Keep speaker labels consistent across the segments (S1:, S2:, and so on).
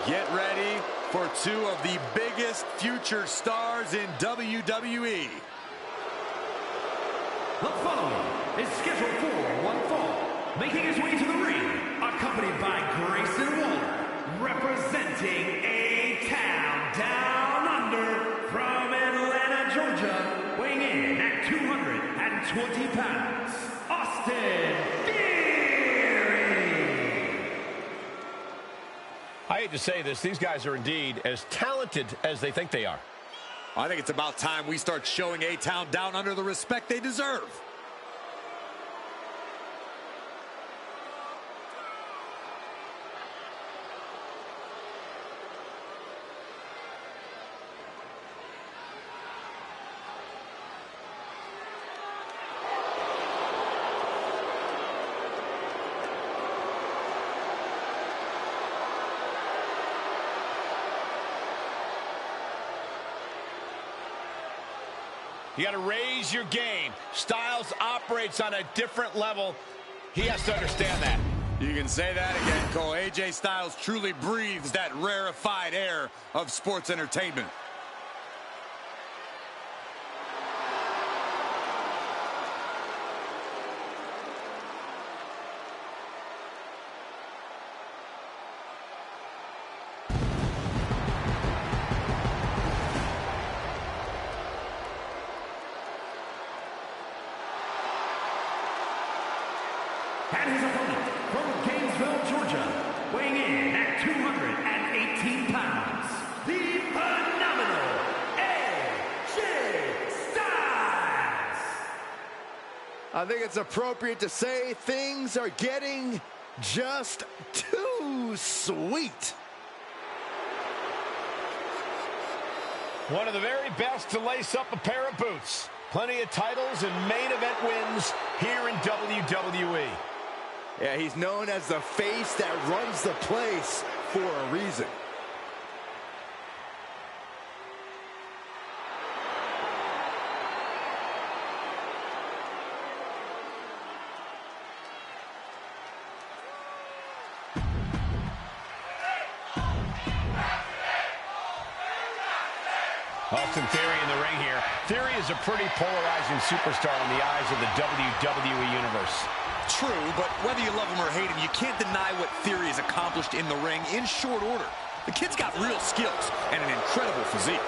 S1: Get ready for two of the biggest future stars in WWE.
S2: The following is scheduled for one fall, making his way to the ring, accompanied by Grayson Waller, representing A-Town Down Under from Atlanta, Georgia, weighing in at 220 pounds, Austin Theory.
S3: I hate to say this, these guys are indeed as talented as they think they are.
S1: I think it's about time we start showing A-Town Down Under the respect they deserve.
S3: You got to raise your game. Styles operates on a different level. He has to understand that.
S1: You can say that again, Cole. AJ Styles truly breathes that rarefied air of sports entertainment.
S2: And his opponent from Gainesville, Georgia, weighing in at 218 pounds, the phenomenal AJ Styles.
S4: I think it's appropriate to say things are getting just too sweet.
S3: One of the very best to lace up a pair of boots. Plenty of titles and main event wins here in WWE.
S4: Yeah, he's known as the face that runs the place for a reason.
S3: Austin Theory in the ring here. Theory is a pretty polarizing superstar in the eyes of the WWE Universe.
S1: True, but whether you love him or hate him, you can't deny what Theory has accomplished in the ring in short order. The kid's got real skills and an incredible physique.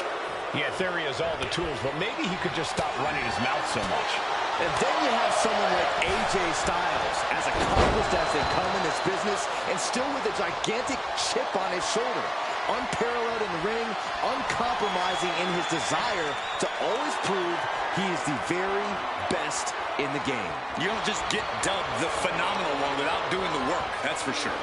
S3: Yeah, Theory has all the tools, but maybe he could just stop running his mouth so much.
S4: And then you have someone like AJ Styles, as accomplished as they come in this business, and still with a gigantic chip on his shoulder. Unparalleled in the ring, uncompromising in his desire to always prove he is the very best in the game.
S1: You don't just get dubbed the phenomenal one without doing the work, that's for sure.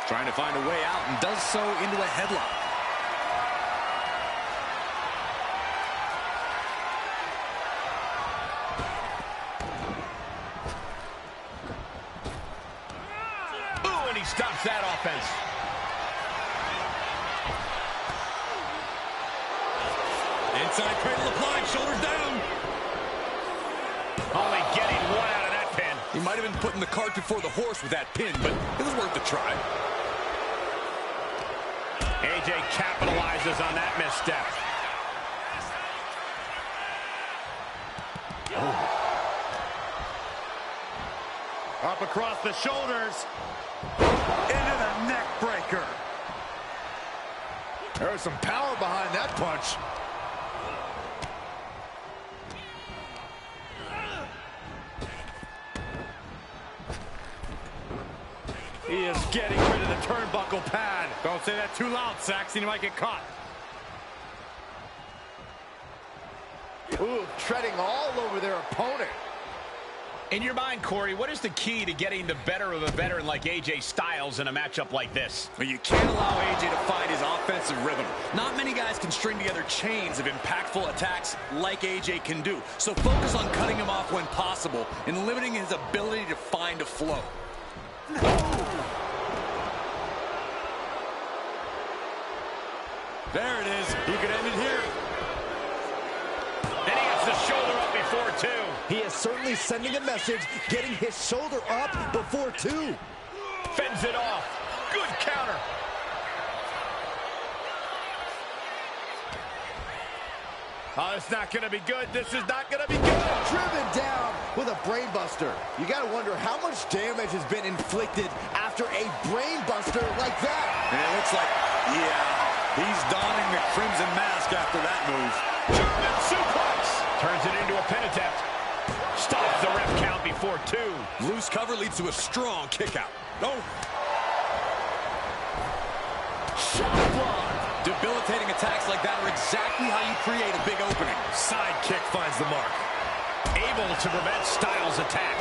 S1: Trying to find a way out and does so into a headlock.
S3: Stops that offense.
S1: Inside cradle applied, shoulders down.
S3: Only getting one out of that pin.
S1: He might have been putting the cart before the horse with that pin, but it was worth a try.
S3: AJ capitalizes on that misstep.
S1: Oh. Up across the shoulders. Into the neck breaker.
S4: There was some power behind that punch.
S1: He is getting rid of the turnbuckle pad. Don't say that too loud, Saxon. You might get caught.
S4: Ooh, treading all over their opponent.
S3: In your mind, Corey, what is the key to getting the better of a veteran like AJ Styles in a matchup like this?
S1: Well, you can't allow AJ to find his offensive rhythm. Not many guys can string together chains of impactful attacks like AJ can do. So focus on cutting him off when possible and limiting his ability to find a flow. There it is. He could end it here.
S3: Then he gets the shoulder up before two.
S4: He is certainly sending a message, getting his shoulder up before two.
S3: Fends it off. Good counter. Oh, it's not going to be good. This is not going to be good.
S4: Driven down with a brainbuster. You got to wonder how much damage has been inflicted after a brainbuster like that.
S1: And it looks like, yeah, he's donning the crimson mask after that move.
S3: German suplex. Turns it into a pin attempt. Stops the ref count before 2.
S1: Loose cover leads to a strong kick out. Oh.
S4: Shot block.
S1: Debilitating attacks like that are exactly how you create a big opening.
S3: Side kick finds the mark. Able to prevent Styles' attack.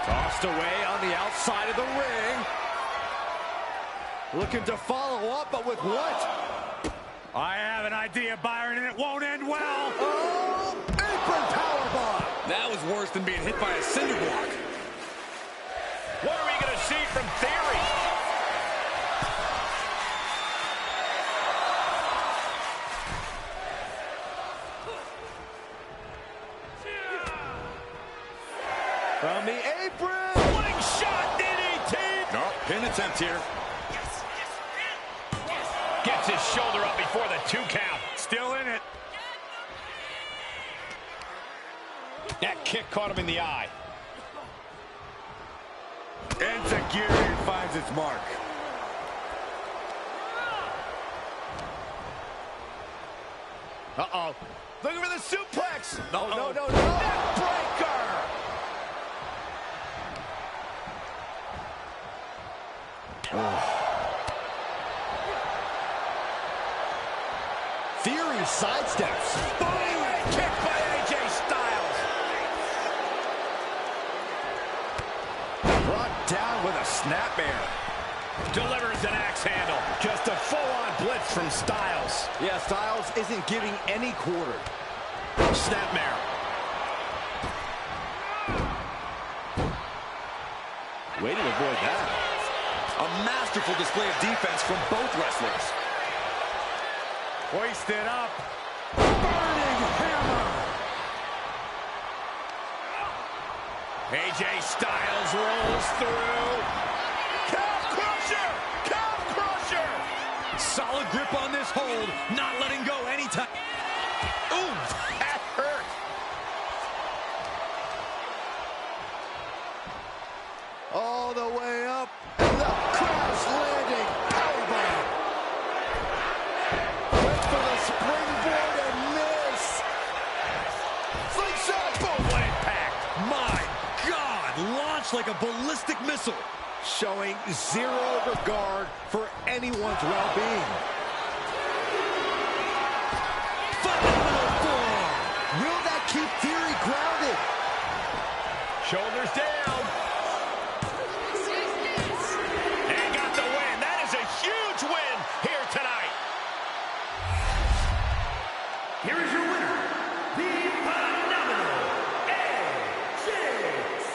S4: Tossed away on the outside of the ring. Looking to follow up, but with what?
S1: I have an idea, Byron, and it won't end well.
S4: Oh, apron powerbomb.
S1: That was worse than being hit by a cinder block.
S3: What are we going to see from Theory?
S4: From the apron.
S3: Fling shot DDT.
S1: No, pin attempt here.
S3: Gets his shoulder up before the 2 count.
S1: Still in it.
S3: That kick caught him in the eye.
S1: Enzuigiri finds its mark.
S3: Uh-oh. Looking for the suplex.
S4: No.
S3: Neckbreaker.
S4: Theory sidesteps.
S3: Kick by AJ Styles.
S4: Brought down with a snapmare.
S3: Delivers an axe handle. Just a full-on blitz from Styles.
S4: Yeah, Styles isn't giving any quarter.
S3: Snapmare.
S4: Way to avoid that.
S1: A masterful display of defense from both wrestlers. Hoisted up.
S4: Burning hammer.
S3: AJ Styles rolls through. Calf crusher! Calf crusher!
S1: Solid grip on this hold, not letting go anytime.
S3: Ooh, that hurt.
S4: All the way up. And the crash landing powerbomb. Went for the springboard and miss.
S3: Slingshot, boom, what impact.
S1: My God, launched like a ballistic missile.
S4: Showing zero regard for anyone's well-being.
S1: Phenomenal forearm.
S4: Will that keep Theory grounded?
S3: Shoulders down. And got the win. That is a huge win here tonight.
S2: Here is your winner, the phenomenal AJ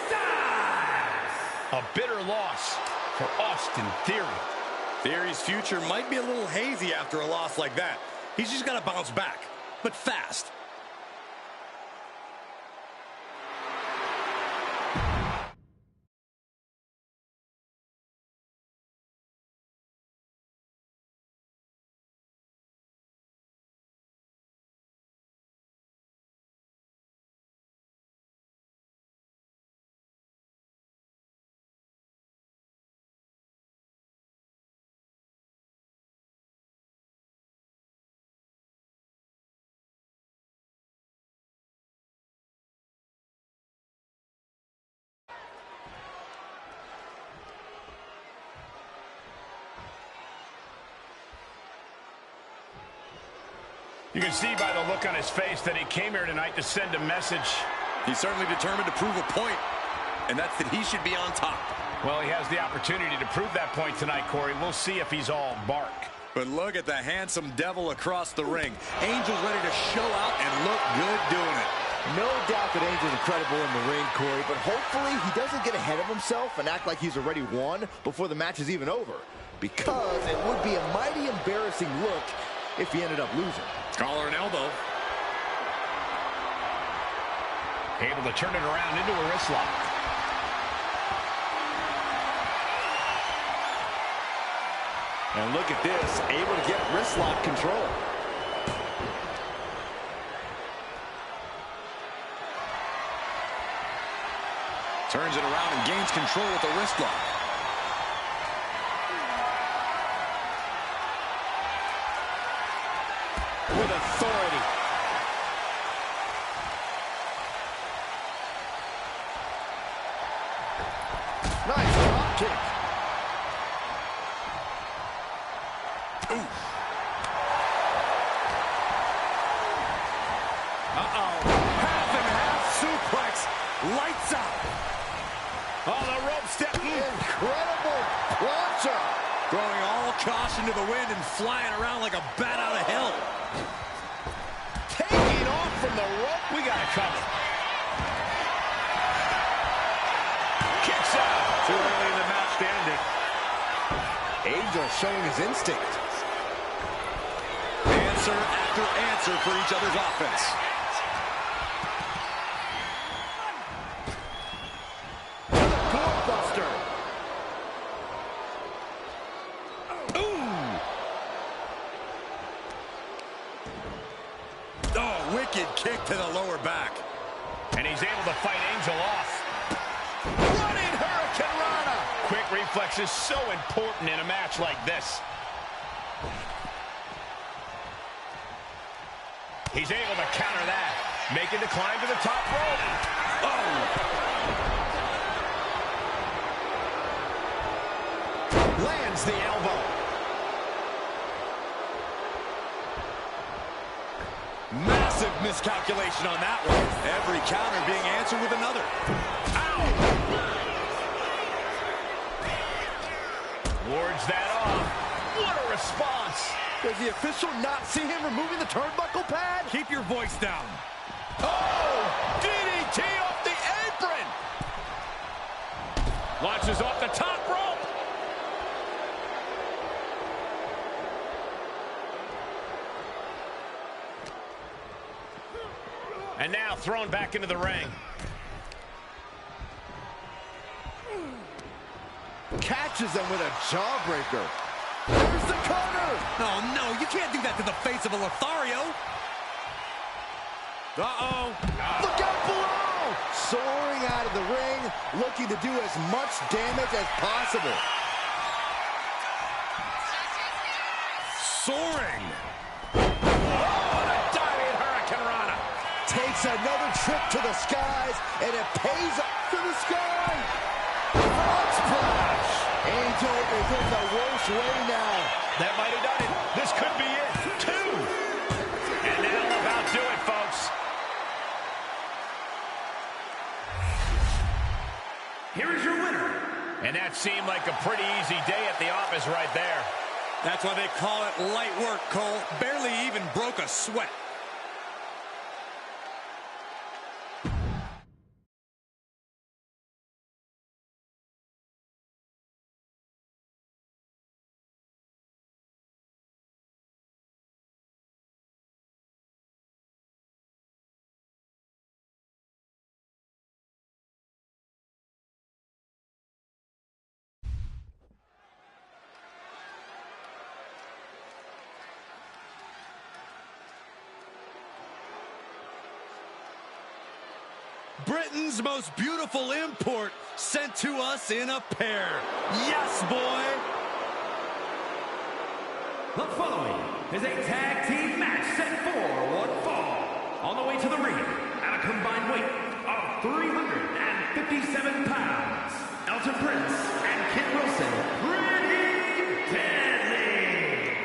S2: Styles.
S3: A bitter loss for Austin Theory.
S1: Theory's future might be a little hazy after a loss like that. He's just got to bounce back, but fast.
S3: You can see by the look on his face that he came here tonight to send a message.
S1: He's certainly determined to prove a point, and that's that he should be on top.
S3: Well, he has the opportunity to prove that point tonight, Corey. We'll see if he's all bark.
S1: But look at the handsome devil across the ring. Angel's ready to show out and look good doing it.
S4: No doubt that Angel's incredible in the ring, Corey, but hopefully he doesn't get ahead of himself and act like he's already won before the match is even over, because it would be a mighty embarrassing look if he ended up losing.
S1: Collar and elbow.
S3: Able to turn it around into a wrist lock.
S4: And look at this, able to get wrist lock control.
S1: Turns it around and gains control with the wrist lock.
S4: With authority. Nice drop kick.
S1: Half and half suplex. Lights out.
S3: Oh, the rope step.
S4: Incredible plancha.
S1: Throwing all caution to the wind and flying around like a bat out of hell.
S3: Taking off from the rope. We got it covered. Kicks out.
S1: Too early in the match to end it.
S4: Angel showing his instinct.
S1: Answer after answer for each other's offense.
S4: Buster.
S1: Oh, wicked kick to the lower back.
S3: And he's able to fight Angel off. Running Hurricane Rana. Quick reflexes so important in a match like this. He's able to counter that. Making the climb to the top rope.
S4: Lands the elbow.
S1: Massive miscalculation on that one. Every counter being answered with another.
S3: Ow! Wards that off. What a response.
S4: Does the official not see him removing the turnbuckle pad?
S1: Keep your voice down.
S3: Oh! DDT off the apron! Launches off the top rope. And now thrown back into the ring.
S4: Catches him with a jawbreaker. There's the corner.
S1: Oh, no, you can't do that to the face of a Lothario. Uh-oh.
S4: Look out below. Soaring out of the ring, looking to do as much damage as possible.
S1: Soaring.
S4: Takes another trip to the skies, and it pays up to the sky. Frog splash. Angel is in the worst way now.
S3: That might have done it. This could be it. 2. And that'll about do it, folks.
S2: Here is your winner.
S3: And that seemed like a pretty easy day at the office right there.
S1: That's why they call it light work, Cole. Barely even broke a sweat. Britain's most beautiful import sent to us in a pair. Yes, boy!
S2: The following is a tag team match set for one fall. On the way to the ring, at a combined weight of 357 pounds, Elton Prince and Kit Wilson, pretty deadly.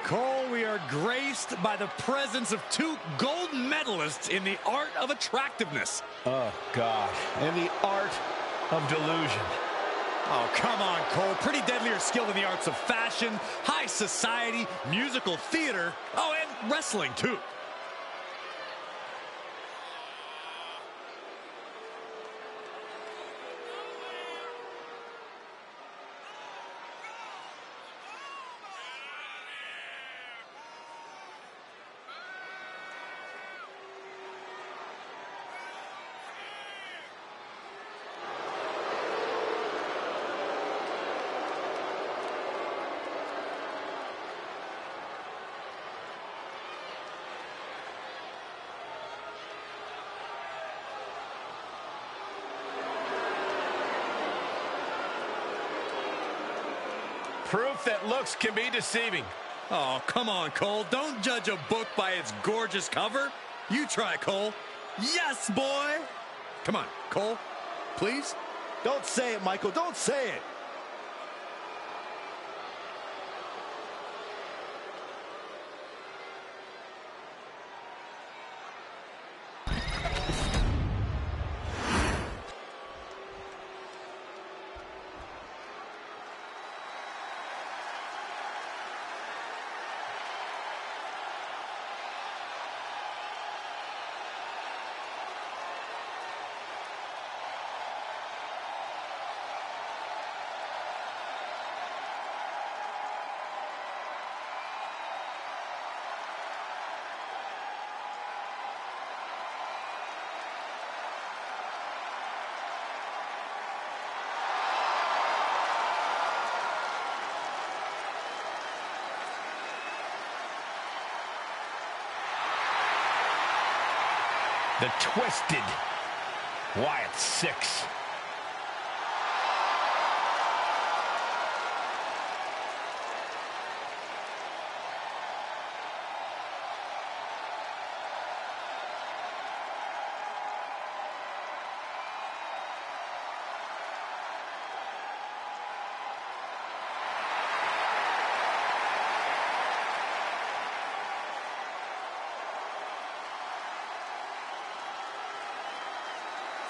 S1: Cole, we are graced by the presence of 2 gold medalists in the art of attractiveness.
S3: Oh, God. And the art of delusion.
S1: Oh, come on, Cole. Pretty Deadly are skilled in the arts of fashion, high society, musical theater, oh, and wrestling, too.
S3: Proof that looks can be deceiving.
S1: Oh, come on, Cole. Don't judge a book by its gorgeous cover. You try, Cole. Yes, boy. Come on, Cole. Please?
S4: Don't say it, Michael. Don't say it.
S3: The twisted Wyatt 6.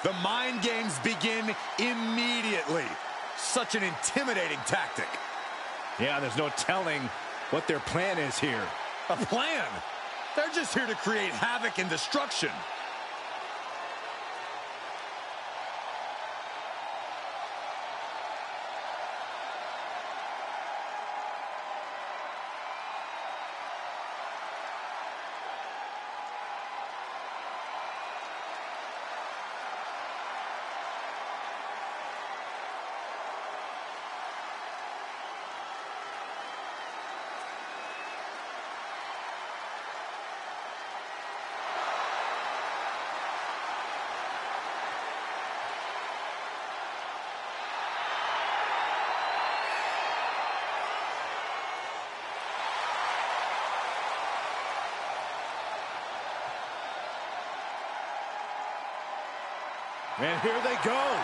S1: The mind games begin immediately. Such an intimidating tactic.
S4: Yeah, there's no telling what their plan is here.
S1: A plan? They're just here to create havoc and destruction.
S4: And here they go.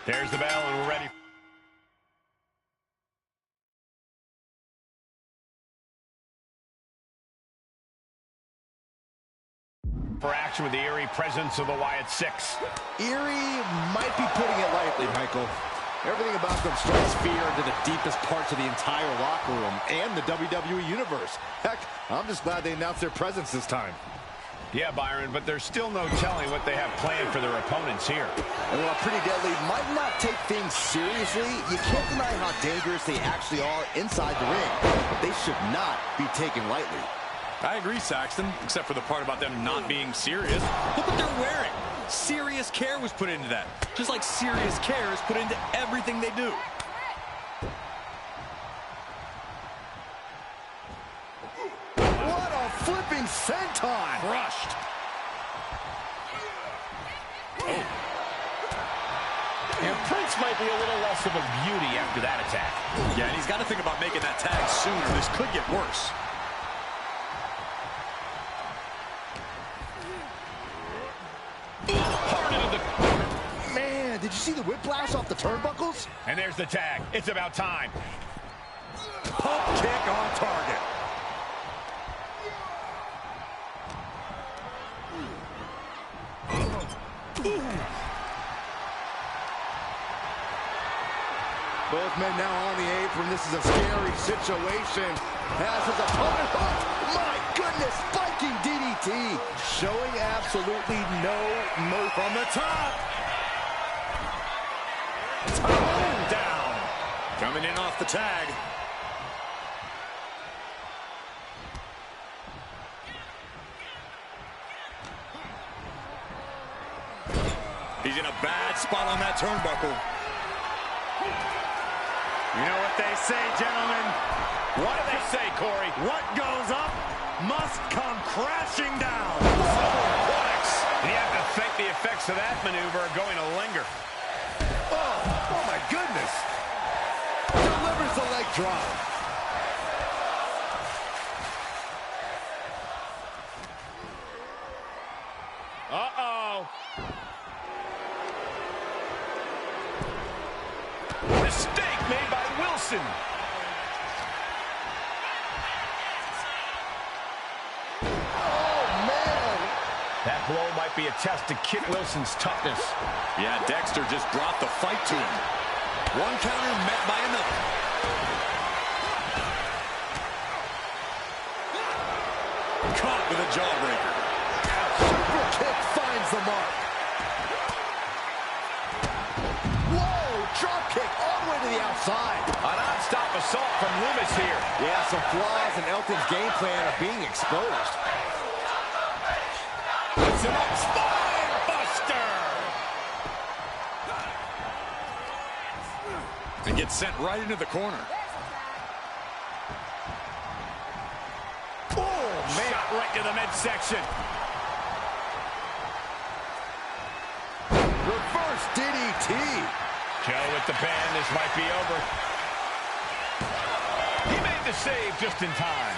S3: There's the bell, and we're ready. For action with the eerie presence of the Wyatt 6.
S4: Eerie might be putting it lightly, Michael. Everything about them strikes fear into the deepest parts of the entire locker room and the WWE Universe. Heck, I'm just glad they announced their presence this time.
S3: Yeah, Byron, but there's still no telling what they have planned for their opponents here.
S4: And while Pretty Deadly might not take things seriously, you can't deny how dangerous they actually are inside the ring. They should not be taken lightly.
S1: I agree, Saxton, except for the part about them not being serious. Look what they're wearing. Serious care was put into that, just like serious care is put into everything they do.
S4: What a flipping senton!
S1: Crushed.
S3: And Prince might be a little less of a beauty after that attack.
S1: Yeah, and he's got to think about making that tag sooner. This could get worse.
S4: Man, did you see the whiplash off the turnbuckles?
S3: And there's the tag. It's about time.
S1: Pump kick on target.
S4: Both men now on the apron. This is a scary situation. Has his opponent hooked. My goodness, spiking DDT. Showing absolutely no mercy.
S1: From the top. Time down. Coming in off the tag. He's in a bad spot on that turnbuckle. You know what they say, gentlemen?
S3: What do they say, Corey?
S1: What goes up
S4: must come crashing down.
S3: Suplex. And you have to think the effects of that maneuver are going to linger.
S4: Oh my goodness. Delivers the leg drop.
S3: Uh-oh. Mistake made by Wilson.
S4: Oh, man.
S3: That blow might be a test to Kit Wilson's toughness.
S1: Yeah, Dexter just brought the fight to him. One counter met by another. Caught with a jawbreaker.
S4: Super kick finds the mark. Whoa, drop kick all the way to the outside.
S3: A non-stop assault from Loomis here.
S4: Yeah, some flaws in Elton's game plan are being exposed.
S3: Puts him up, spine buster.
S1: And gets sent right into the corner.
S3: Shot right to the midsection.
S4: Reverse DDT.
S3: Joe with the pin. This might be over. He made the save just in time.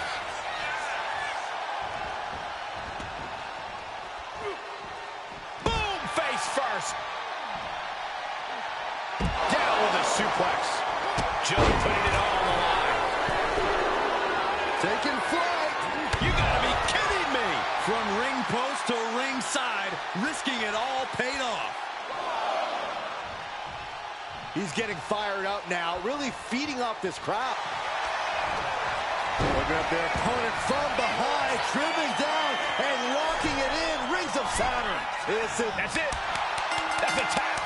S3: Boom! Face first. Down with a suplex. Joe putting it all on the line.
S4: Taking flight.
S3: You gotta be kidding me.
S1: From ring post to ringside, risking it all paid off.
S4: He's getting fired up now, really feeding off this crowd. Looking at their opponent from behind, dribbling down and locking it in. Rings of Saturn.
S3: That's it. That's a tap.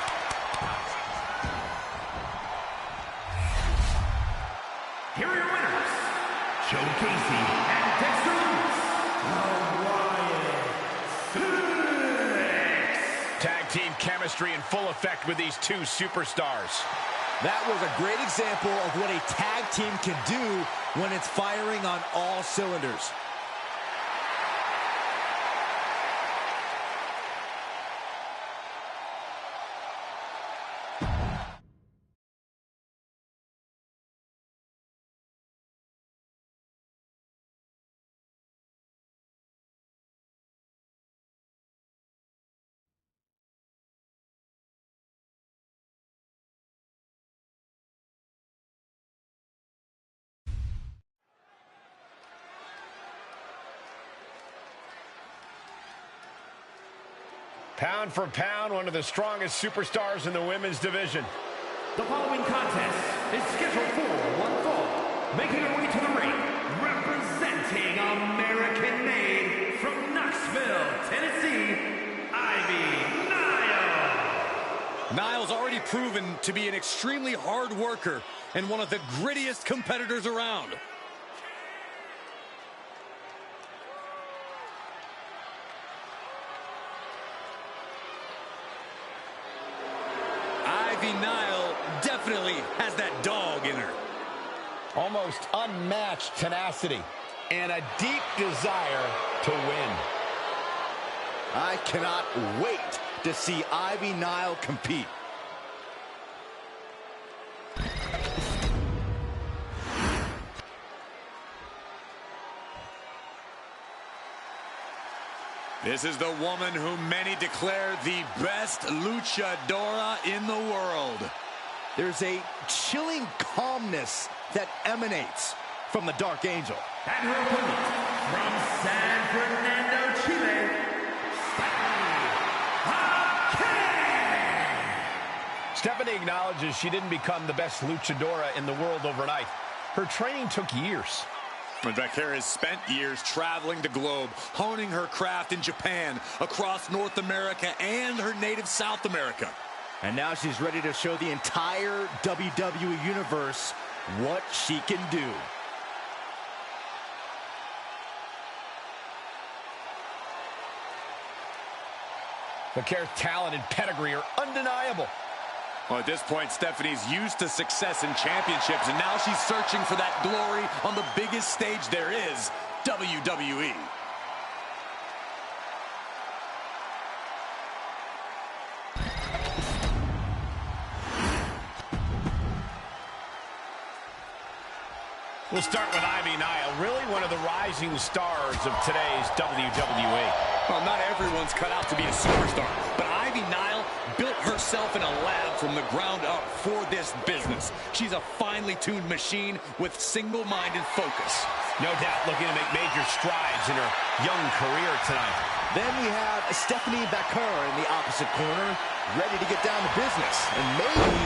S2: Here are your winners, Joe Casey and Dexter Lewis. Wyatt.
S3: Tag team chemistry in full effect with these two superstars.
S4: That was a great example of what a tag team can do when it's firing on all cylinders.
S3: Pound for pound, one of the strongest superstars in the women's division.
S2: The following contest is scheduled for one fall. Making her way to the ring, representing American-made from Knoxville, Tennessee, Ivy Nile.
S1: Nile's already proven to be an extremely hard worker and one of the grittiest competitors around. Nile definitely has that dog in her.
S3: Almost unmatched tenacity and a deep desire to win.
S4: I cannot wait to see Ivy Nile compete.
S1: This is the woman who many declare the best luchadora in the world.
S4: There's a chilling calmness that emanates from the Dark Angel.
S2: And her opponent from San Fernando, Chile,
S3: Stephanie acknowledges she didn't become the best luchadora in the world overnight. Her training took years.
S1: And Vaquer has spent years traveling the globe, honing her craft in Japan, across North America, and her native South America.
S4: And now she's ready to show the entire WWE Universe what she can do.
S3: Vaquer's talent and pedigree are undeniable.
S1: Well, at this point, Stephanie's used to success in championships, and now she's searching for that glory on the biggest stage there is, WWE.
S3: We'll start with Nile, really one of the rising stars of today's WWE.
S1: Well, not everyone's cut out to be a superstar, but Nile built herself in a lab from the ground up for this business. She's a finely tuned machine with single-minded focus.
S3: No doubt looking to make major strides in her young career tonight.
S4: Then we have Vaquer in the opposite corner, ready to get down to business and maybe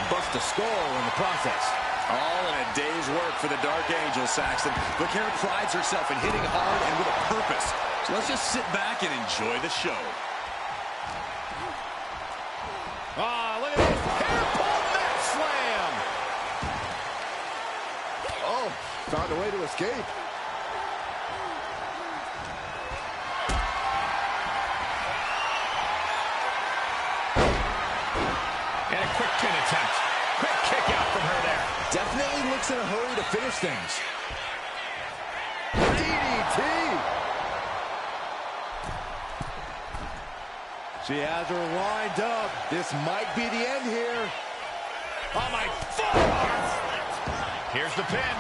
S4: bust a skull in the process.
S1: All in a day's work for the Dark Angel, Saxton. Vaquer prides herself in hitting hard and with a purpose. So let's just sit back and enjoy the show.
S3: Look at this hair pull mat slam.
S4: Oh, found a way to escape.
S3: And a quick pin attempt. Quick kick out from her there.
S4: Definitely looks in a hurry to finish things. DDT. She has her lined up. This might be the end here.
S3: Oh, my forearm. Here's the pin.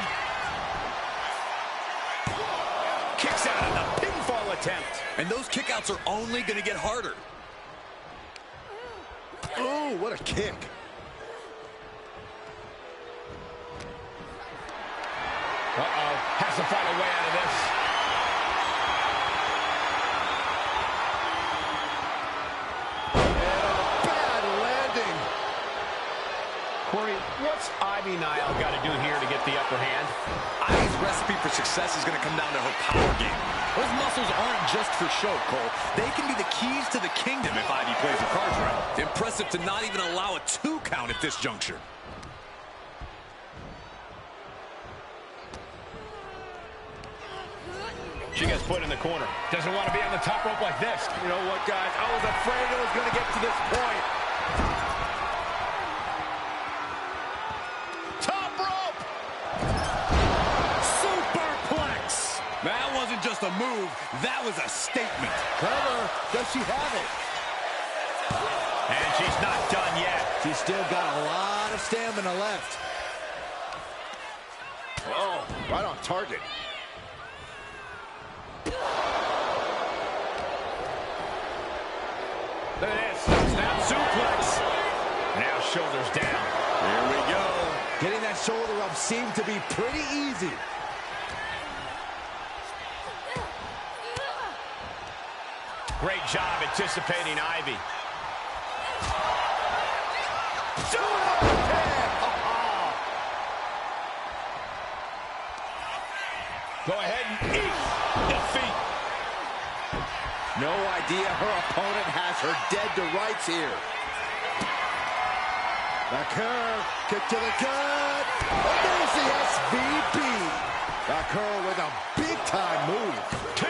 S3: Kicks out of the pinfall attempt.
S1: And those kickouts are only going to get harder.
S4: Oh, what a kick.
S3: Uh-oh. Has to find a way out of this. Corey, what's Nile got to do here to get the upper hand?
S1: Ivy's recipe for success is going to come down to her power game. Those muscles aren't just for show, Cole. They can be the keys to the kingdom if Ivy plays her cards right. Impressive to not even allow a 2 count at this juncture.
S3: She gets put in the corner. Doesn't want to be on the top rope like this.
S4: You know what, guys? I was afraid it was going to get to this point.
S3: Top rope!
S1: Superplex! That wasn't just a move. That was a statement.
S4: Cover. Does she have it?
S3: And she's not done yet.
S4: She's still got a lot of stamina left. Oh, right on target.
S3: There it is. Snap suplex. Now shoulders down.
S1: Here we go.
S4: Getting that shoulder up seemed to be pretty easy.
S3: Great job anticipating Ivy. Go ahead and eat defeat.
S4: No idea her opponent has her dead to rights here. Vaquer, kick to the gut. And there's the SVP. Vaquer with a big-time move.
S3: 2.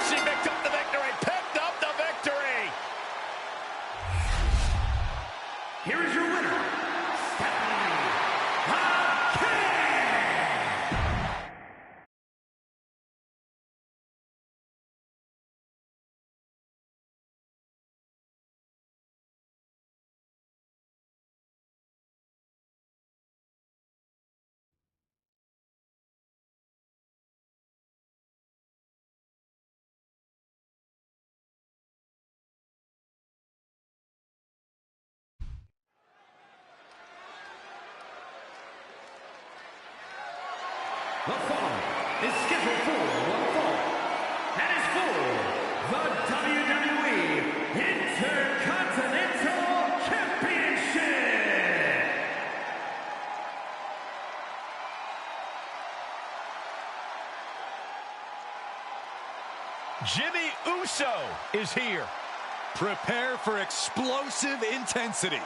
S3: She picked up the victory. Picked up the victory.
S2: Here is your winner, Stephanie Vaquer. The following is scheduled for one fall. That is for the WWE Intercontinental Championship.
S3: Jimmy Uso is here.
S1: Prepare for explosive intensity.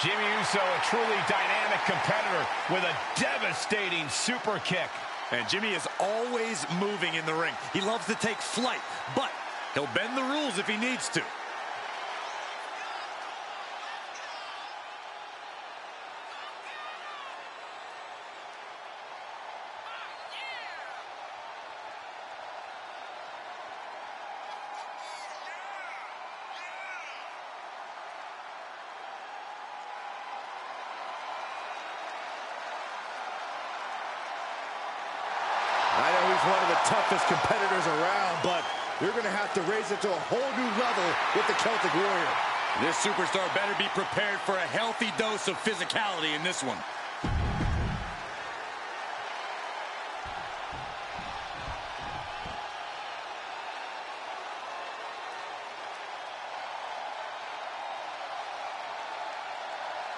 S3: Jimmy Uso, a truly dynamic competitor with a devastating super kick.
S1: And Jimmy is always moving in the ring. He loves to take flight, but he'll bend the rules if he needs to.
S4: toughest competitors around, but you're going to have to raise it to a whole new level with the Celtic Warrior.
S1: This superstar better be prepared for a healthy dose of physicality in this one.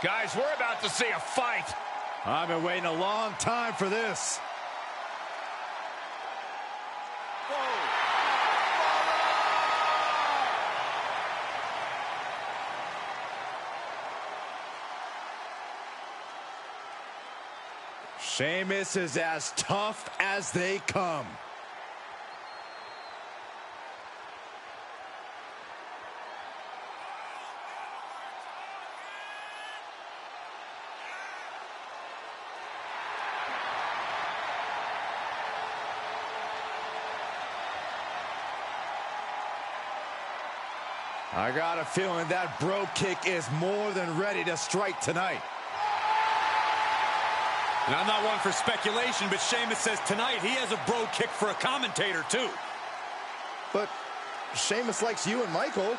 S3: Guys, we're about to see a fight.
S4: I've been waiting a long time for this. Sheamus is as tough as they come. I got a feeling that bro kick is more than ready to strike tonight.
S1: And I'm not one for speculation, but Sheamus says tonight he has a bro kick for a commentator, too.
S4: But Sheamus likes you and Michael.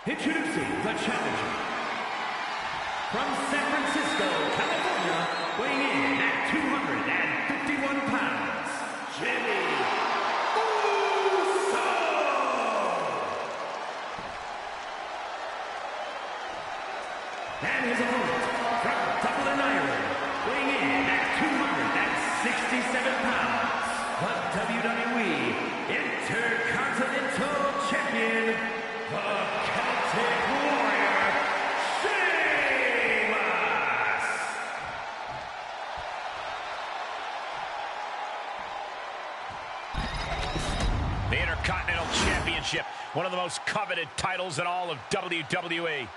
S2: Introducing the challenger. From San Francisco, California, weighing in at 251 pounds, Jimmy Uso! And his opponent, from Dublin, Ireland, weighing in at 267 pounds, the WWE Intercontinental Champion, the Celtic Warrior, Sheamus!
S3: The Intercontinental Championship, one of the most coveted titles in all of WWE.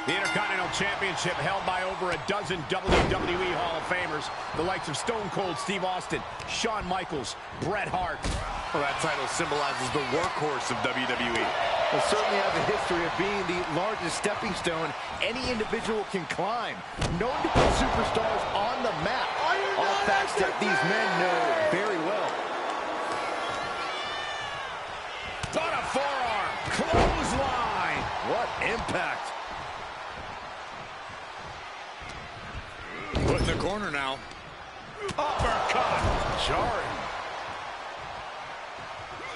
S3: The Intercontinental Championship held by over a dozen WWE Hall of Famers, the likes of Stone Cold Steve Austin, Shawn Michaels, Bret Hart.
S1: Well, that title symbolizes the workhorse of WWE.
S4: Will certainly have a history of being the largest stepping stone any individual can climb. Known to put superstars on the map. All facts that these men know very well.
S3: On a forearm, clothesline.
S4: What impact.
S1: Put in the corner now.
S3: Uppercut. Jarring.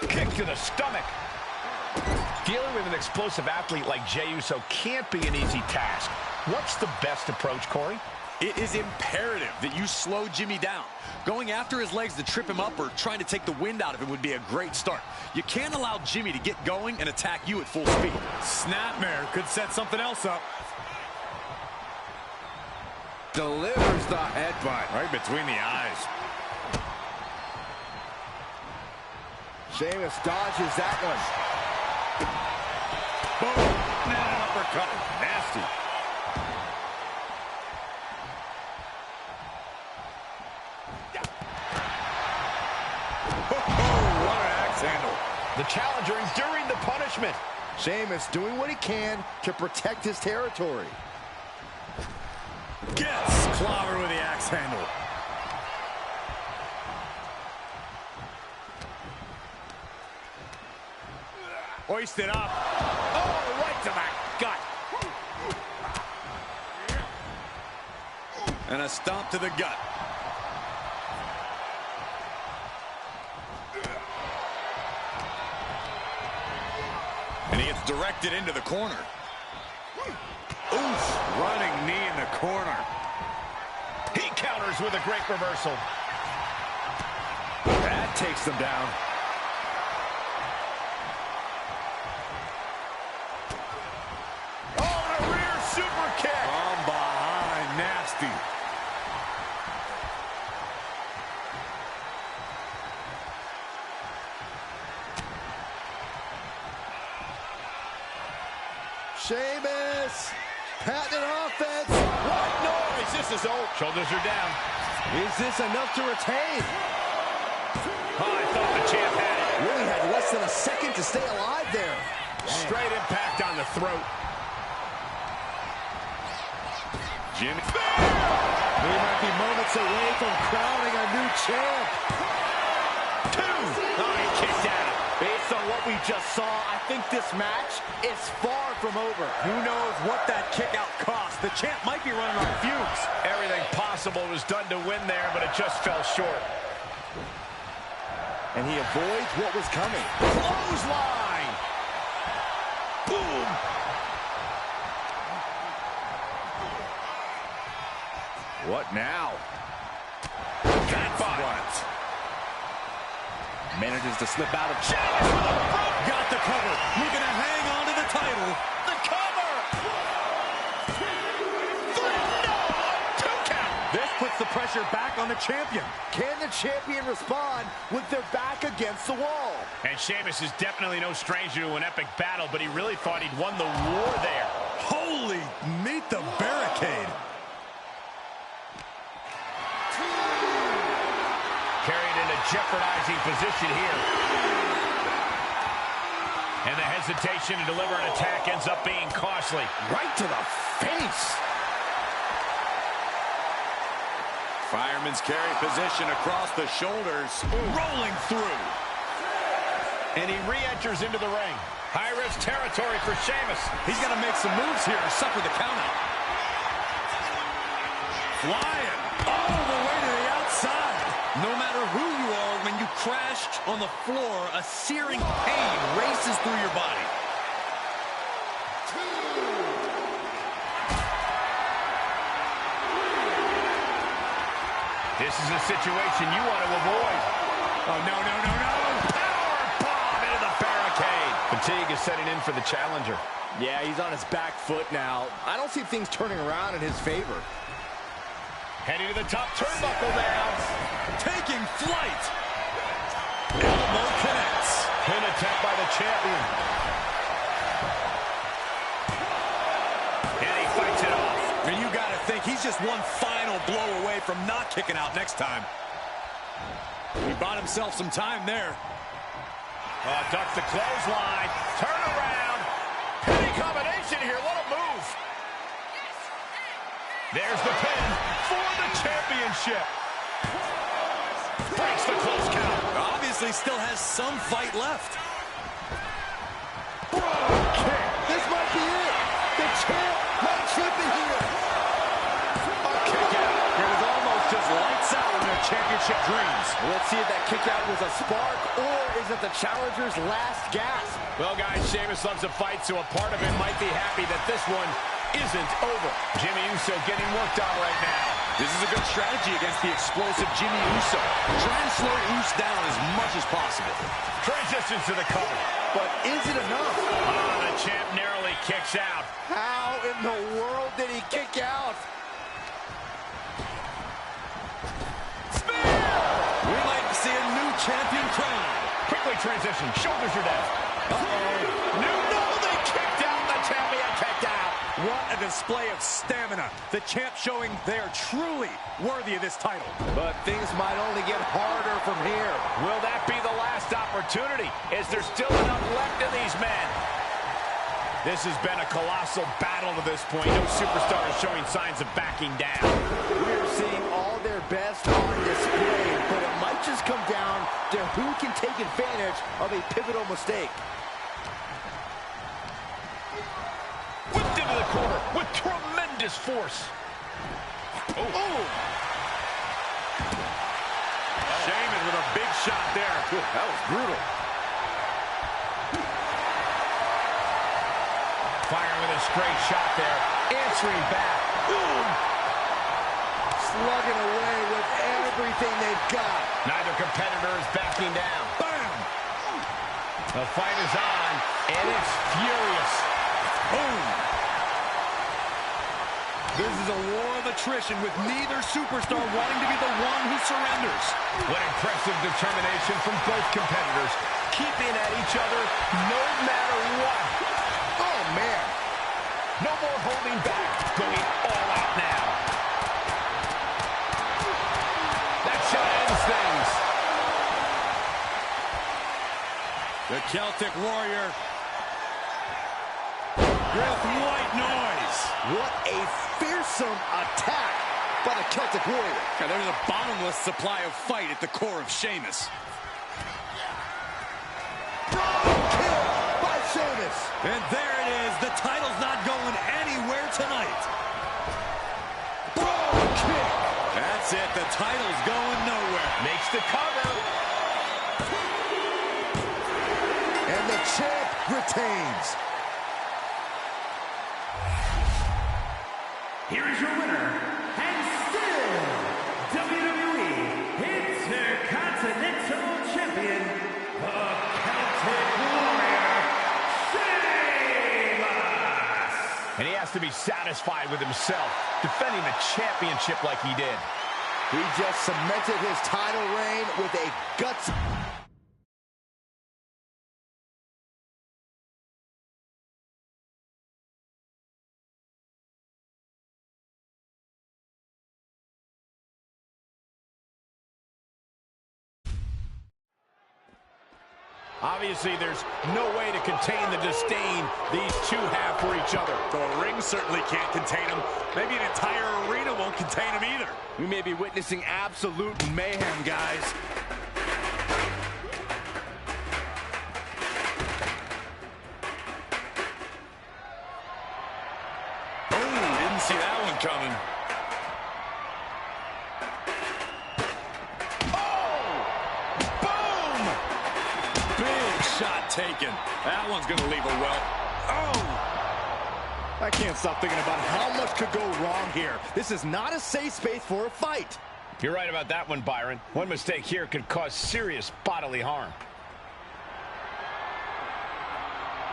S3: Kick to the stomach. Dealing with an explosive athlete like Jey Uso can't be an easy task. What's the best approach, Corey?
S1: It is imperative that you slow Jimmy down. Going after his legs to trip him up or trying to take the wind out of him would be a great start. You can't allow Jimmy to get going and attack you at full speed. Snapmare could set something else up.
S4: Delivers the headbutt.
S1: Right between the eyes.
S4: Sheamus dodges that one.
S1: Boom. Now uppercut. Nasty. Oh, what an axe handle.
S3: The challenger enduring the punishment.
S4: Sheamus doing what he can to protect his territory.
S1: Gets clobbered with the axe handle. Hoisted up. Oh, right to the gut. And a stomp to the gut. And he gets directed into the corner. Oof, running knee in the corner.
S3: He counters with a great reversal.
S4: That takes them down. Sheamus. Patent offense. What noise? This is over.
S3: Shoulders are down.
S4: Is this enough to retain?
S3: Oh, I thought the champ had it.
S4: Really had less than a second to stay alive there.
S3: Straight impact on the throat.
S1: Jimmy.
S4: We might be moments away from crowning a new champ.
S3: 2. Oh, he kicked out.
S4: Based on what we just saw, I think this match is far from over.
S1: Who knows what that kick out cost? The champ might be running on fumes.
S3: Everything possible was done to win there, but it just fell short.
S4: And he avoids what was coming.
S3: Clothesline! Boom!
S4: What now?
S3: That's what?
S4: Manages to slip out of
S3: Sheamus with a rope.
S1: Got the cover. Looking to hang on to the title.
S3: The cover! 3, no! 2 count!
S1: This puts the pressure back on the champion.
S4: Can the champion respond with their back against the wall?
S3: And Sheamus is definitely no stranger to an epic battle, but he really thought he'd won the war there.
S1: Holy, meet the barricade.
S3: Carried in a jeopardizing position here. And the hesitation to deliver an attack ends up being costly.
S4: Right to the face.
S1: Fireman's carry position across the shoulders. Rolling through.
S3: And he re-enters into the ring. High-risk territory for Sheamus.
S1: He's got to make some moves here to suffer the countout. Flying all the way to the outside. No matter who you are, when you crashed on the floor, a searing pain races through your body.
S3: This is a situation you want to avoid.
S1: Oh, no, no, no, no.
S3: Power bomb into the barricade. Fatigue is setting in for the challenger.
S4: Yeah, he's on his back foot now. I don't see things turning around in his favor.
S3: Heading to the top turnbuckle now.
S1: Taking flight. Elbow connects.
S3: Pin attempt by the champion. And he fights it off.
S1: And you got to think he's just one final blow away from not kicking out next time. He bought himself some time there.
S3: Ducks the clothesline. Turn around. Penny combination here. What a move. There's the pin for the championship. Breaks the close count.
S1: Obviously still has some fight left.
S4: Kick. This might be it. The champ might trip it here.
S3: A kick out.
S1: It was almost just lights out in their championship dreams.
S4: Let's see if that kick out was a spark or is it the challenger's last gasp?
S3: Well, guys, Sheamus loves to fight, so a part of him might be happy that this one isn't over. Jimmy Uso getting worked on right now.
S1: This is a good strategy against the explosive Jimmy Uso. Trying to slow Uso down as much as possible.
S3: Transitions to the cover.
S4: But is it enough?
S3: Oh, the champ narrowly kicks out.
S4: How in the world did he kick out?
S3: Spear!
S1: We might see a new champion crown.
S3: Quickly transition. Shoulders are down.
S1: Uh-oh.
S3: No, they kicked out. The champion kicked out.
S1: What a display of stamina. The champ showing they are truly worthy of this title.
S4: But things might only get harder from here.
S3: Will that be the last opportunity? Is there still enough left in these men? This has been a colossal battle to this point. No superstar is showing signs of backing down.
S4: We're seeing all their best on display, but it might just come down to who can take advantage of a pivotal mistake.
S3: Whipped into the corner with tremendous force. Oh.
S1: Sheamus with a big shot there.
S4: That was brutal.
S3: Fire with a straight shot there. Answering back. Boom.
S4: Slugging away with everything they've got.
S3: Neither competitor is backing down.
S1: Bam!
S3: The fight is on, and it's furious.
S1: Boom! This is a war of attrition with neither superstar wanting to be the one who surrenders.
S3: What impressive determination from both competitors, keeping at each other no matter what.
S4: Oh, man.
S3: No more holding back. Going all out now. That shot ends things.
S1: The Celtic Warrior with white noise.
S4: What a fearsome attack by the Celtic Warrior.
S1: God, there's a bottomless supply of fight at the core of Sheamus.
S4: Kill by Sheamus.
S1: And there it is. The title's not going anywhere tonight.
S4: Kick.
S1: That's it. The title's going nowhere.
S3: Makes the cover.
S4: And the champ retains.
S2: Here is your winner, and still WWE Intercontinental Champion, the Celtic Warrior, Sheamus!
S3: And he has to be satisfied with himself, defending the championship like he did.
S4: He just cemented his title reign with a guts.
S3: Obviously, there's no way to contain the disdain these two have for each other.
S1: The ring certainly can't contain him. Maybe an entire arena won't contain him either.
S4: We may be witnessing absolute mayhem, guys.
S1: Oh, didn't see that one coming. Shot taken. That one's going to leave a welt.
S4: I can't stop thinking about how much could go wrong here. This is not a safe space for a fight.
S3: You're right about that one, Byron. One mistake here could cause serious bodily harm.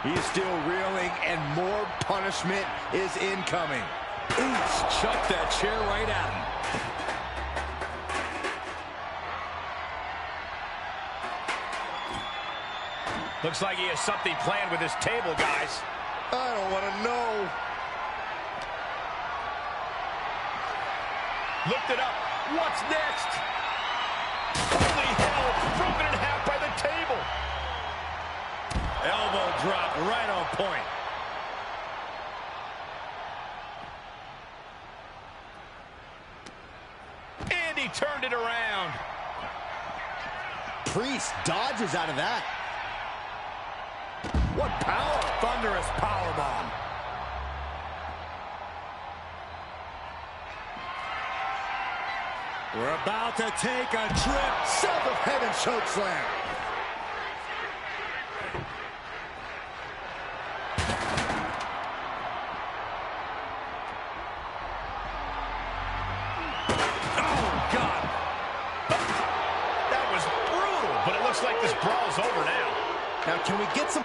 S4: He's still reeling, and more punishment is incoming.
S1: Ooh, chucked that chair right at him.
S3: Looks like he has something planned with his table, guys.
S4: I don't want to know.
S3: Looked it up. What's next? Holy hell! Broken in half by the table.
S1: Elbow drop right on point.
S3: And he turned it around.
S4: Priest dodges out of that. What power!
S1: Thunderous powerbomb. We're about to take a trip.
S4: South of Heaven chokeslam.
S1: Oh, God.
S3: That was brutal, but it looks like this brawl's over now.
S4: Now, can we get some...